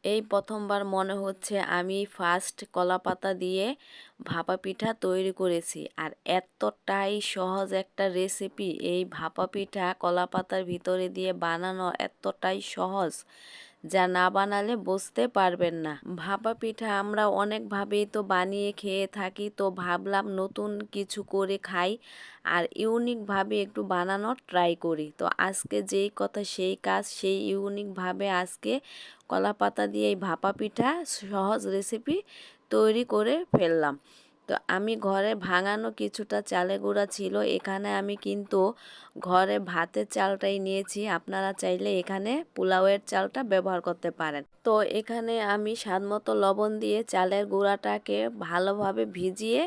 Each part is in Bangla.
এই প্রথমবার মনে হচ্ছে আমি ফার্স্ট কলাপাতা দিয়ে ভাপা পিঠা তৈরি করেছি। আর এতটাই সহজ একটা রেসিপি, এই ভাপা পিঠা কলাপাতার ভিতরে দিয়ে বানানো এতটাই সহজ, যা না বানালে বুঝতে পারবেন না। ভাপা পিঠা আমরা অনেকভাবেই তো বানিয়ে খেয়ে থাকি, তো ভাবলাম নতুন কিছু করে খাই আর ইউনিকভাবে একটু বানানোর ট্রাই করি। তো আজকে যেই কথা সেই কাজ, সেই ইউনিকভাবে আজকে কলা পাতা দিয়ে এই ভাপা পিঠা সহজ রেসিপি তৈরি করে ফেললাম। তো আমি ঘরে ভাঙানো কিছুটা চালের গুঁড়া ছিল, এখানে আমি কিন্তু ঘরে ভাতের চালটাই নিয়েছি। আপনারা চাইলে এখানে পোলাওয়ের চালটা ব্যবহার করতে পারেন। তো এখানে আমি স্বাদমতো লবণ দিয়ে চালের গুঁড়াটাকে ভালোভাবে ভিজিয়ে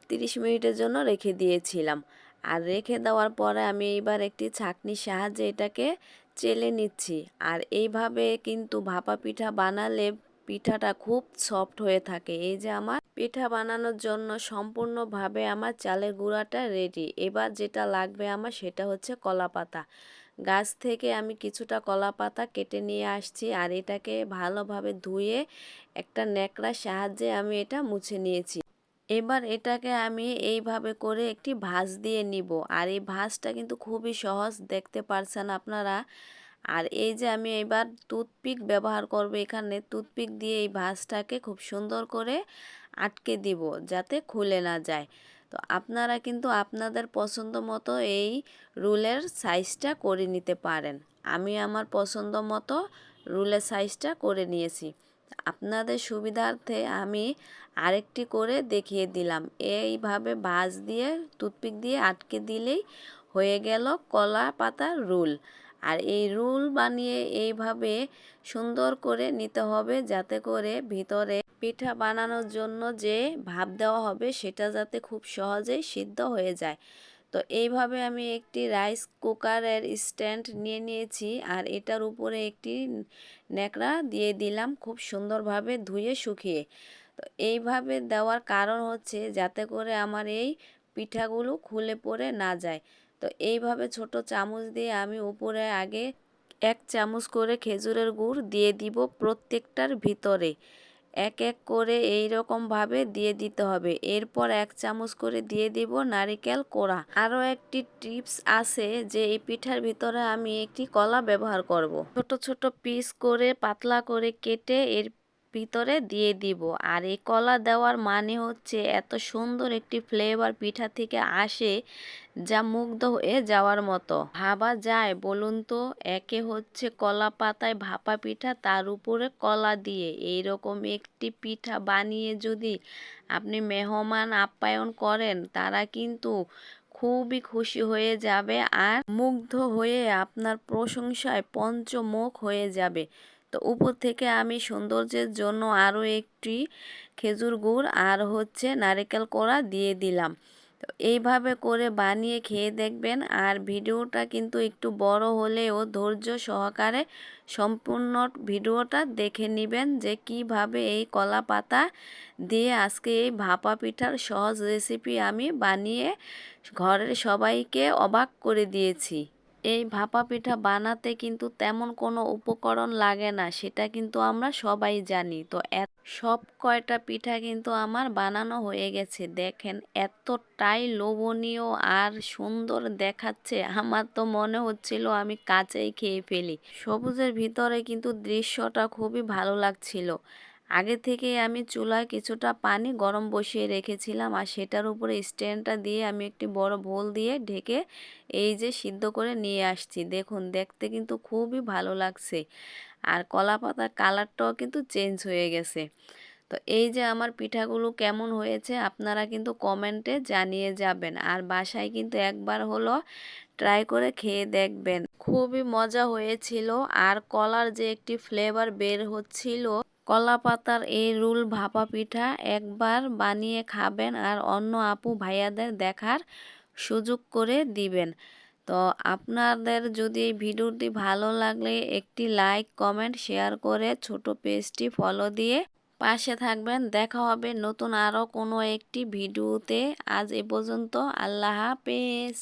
30 মিনিটের জন্য রেখে দিয়েছিলাম। আর রেখে দেওয়ার পরে আমি এইবার একটি ছাঁকনির সাহায্যে এটাকে চেলে নিচ্ছি। আর এইভাবে কিন্তু ভাপা পিঠা বানালে পিঠাটা খুব সফট হয়ে থাকে। এই যে আমার পিঠা বানানোর জন্য সম্পূর্ণভাবে আমার চালের গুঁড়াটা রেডি। এবার যেটা লাগবে আমার সেটা হচ্ছে কলা পাতা। গাছ থেকে আমি কিছুটা কলা পাতা কেটে নিয়ে আসছি আর এটাকে ভালোভাবে ধুয়ে একটা ন্যাকড়ার সাহায্যে আমি এটা মুছে নিয়েছি। এবার এটাকে আমি এইভাবে করে একটি ভাঁজ দিয়ে নিব। আর এই ভাঁজটা কিন্তু খুবই সহজ, দেখতে পারছেন আপনারা। আর এই যে আমি এবার টুথপিক ব্যবহার করব, এখানে টুথপিক দিয়ে এই ভাঁজটাকে খুব সুন্দর করে আটকে দিব যাতে খুলে না যায়। তো আপনারা কিন্তু আপনাদের পছন্দ মতো এই রুলের সাইজটা করে নিতে পারেন। আমি আমার পছন্দ মতো রুলের সাইজটা করে নিয়েছি। আপনাদের সুবিধার্থে আমি আরেকটি করে দেখিয়ে দিলাম। এইভাবে ভাঁজ দিয়ে টুথপিক দিয়ে আটকে দিলেই হয়ে গেল কলা পাতার রুল। আর এই রুল বানিয়ে এইভাবে সুন্দর করে নিতে হবে যাতে করে ভিতরে পিঠা বানানোর জন্য যে ভাপ দেওয়া হবে সেটা যাতে খুব সহজেই সিদ্ধ হয়ে যায়। তো এইভাবে আমি একটি রাইস কুকারের স্ট্যান্ড নিয়ে নিয়েছি আর এটার উপরে একটি ন্যাকড়া দিয়ে দিলাম খুব সুন্দরভাবে ধুয়ে শুকিয়ে। তো এইভাবে দেওয়ার কারণ হচ্ছে যাতে করে আমার এই পিঠাগুলো খুলে পড়ে না যায়। তো এইভাবে ছোট চামচ দিয়ে আমি উপরে আগে 1 চামচ করে খেজুরের গুড় দিয়ে দিব প্রত্যেকটার ভিতরে। এক এক করে এই রকমভাবে দিয়ে দিতে হবে। এরপর 1 চামচ করে দিয়ে দিব নারিকেল কোড়া। আরও একটি টিপস আছে যে এই পিঠার ভিতরে আমি একটি কলা ব্যবহার করব। ছোট ছোট পিস করে পাতলা করে কেটে এর ভিতরে দিয়ে দিব। আর এই কলা দেওয়ার মানে হচ্ছে এত সুন্দর একটি ফ্লেভার পিঠা থেকে আসে যা মুগ্ধ হয়ে যাওয়ার মতো। ভাবা যায় বলুন তো, একে হচ্ছে কলা পাতায় ভাপা পিঠা, তার উপরে কলা দিয়ে এইরকম একটি পিঠা বানিয়ে যদি আপনি মেহমান আপ্যায়ন করেন, তারা কিন্তু খুবই খুশি হয়ে যাবে আর মুগ্ধ হয়ে আপনার প্রশংসায় পঞ্চমুখ হয়ে যাবে। তো উপর থেকে আমি সৌন্দর্যের জন্য আরও একটি খেজুর গুড় আর হচ্ছে নারকেল কোড়া দিয়ে দিলাম। তো এইভাবে করে বানিয়ে খেয়ে দেখবেন। আর ভিডিওটা কিন্তু একটু বড় হলেও ধৈর্য সহকারে সম্পূর্ণ ভিডিওটা দেখে নেবেন যে কিভাবে এই কলা পাতা দিয়ে আজকে এই ভাপা পিঠার সহজ রেসিপি আমি বানিয়ে ঘরের সবাইকে অবাক করে দিয়েছি। এই ভাপা পিঠা বানাতে কিন্তু তেমন কোনো উপকরণ লাগে না, সেটা কিন্তু আমরা সবাই জানি। তো সব কয়টা পিঠা কিন্তু আমার বানানো হয়ে গেছে। দেখেন এতটাই লোভনীয় আর সুন্দর দেখাচ্ছে, আমার তো মনে হচ্ছিল আমি কাঁচাই খেয়ে ফেলি। সবুজের ভিতরে কিন্তু দৃশ্যটা খুবই ভালো লাগছিল। আগে থেকে আমি চুলায় কিছুটা পানি গরম বসিয়ে রেখেছিলাম আর সেটার উপরে স্ট্যান্ডটা দিয়ে আমি একটি বড় বোল দিয়ে ঢেকে এই যে সিদ্ধ করে নিয়ে আসছি। দেখুন দেখতে কিন্তু খুবই ভালো লাগছে আর কলা পাতার কালারটাও কিন্তু চেঞ্জ হয়ে গেছে। তো এই যে আমার পিঠাগুলো কেমন হয়েছে আপনারা কিন্তু কমেন্টে জানিয়ে যাবেন। আর বাসায় কিন্তু একবার হলো ট্রাই করে খেয়ে দেখবেন, খুবই মজা হয়েছিল। আর কলার যে একটি ফ্লেভার বের হচ্ছিল, কলা পাতার এই রুল ভাপা পিঠা একবার বানিয়ে খাবেন আর অন্য আপু ভাইয়াদের দেখার সুযোগ করে দিবেন। তো আপনাদের যদি এই ভিডিওটি ভালো লাগলে একটি লাইক কমেন্ট শেয়ার করে ছোট পেজটি ফলো দিয়ে পাশে থাকবেন। দেখা হবে নতুন আরও কোনো একটি ভিডিওতে। আজ এ পর্যন্ত, আল্লাহ হাফেজ।